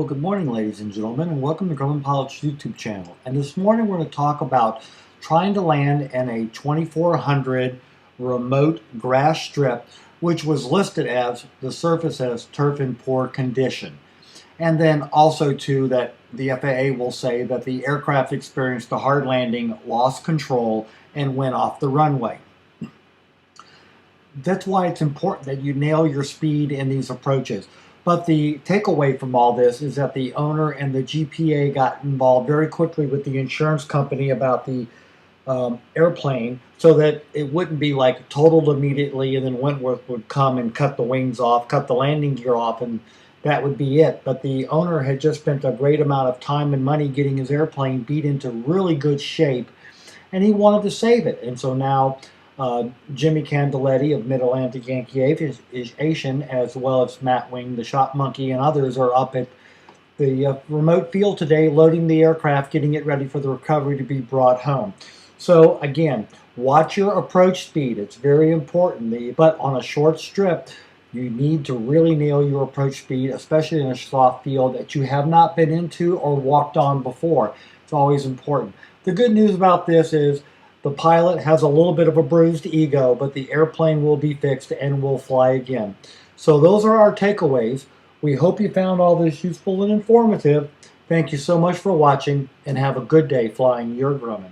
Well, good morning, ladies and gentlemen, and welcome to Grumman Pilot's YouTube channel. And this morning we're going to talk about trying to land in a 2400 remote grass strip, which was listed as the surface as turf in poor condition. And then also, too, that the FAA will say that the aircraft experienced a hard landing, lost control, and went off the runway. That's why it's important that you nail your speed in these approaches. But the takeaway from all this is that the owner and the GPA got involved very quickly with the insurance company about the airplane so that it wouldn't be like totaled immediately and then Wentworth would come and cut the wings off, cut the landing gear off, and that would be it. But the owner had just spent a great amount of time and money getting his airplane beat into really good shape, and he wanted to save it. And so now Jimmy Candiletti of Mid-Atlantic Yankee Aviation, as well as Matt Wing, the Shop Monkey, and others are up at the remote field today, loading the aircraft, getting it ready for the recovery to be brought home. So again, watch your approach speed. It's very important. But on a short strip, you need to really nail your approach speed, especially in a soft field that you have not been into or walked on before. It's always important. The good news about this is the pilot has a little bit of a bruised ego, but the airplane will be fixed and will fly again. So those are our takeaways. We hope you found all this useful and informative. Thank you so much for watching, and have a good day flying your Grumman.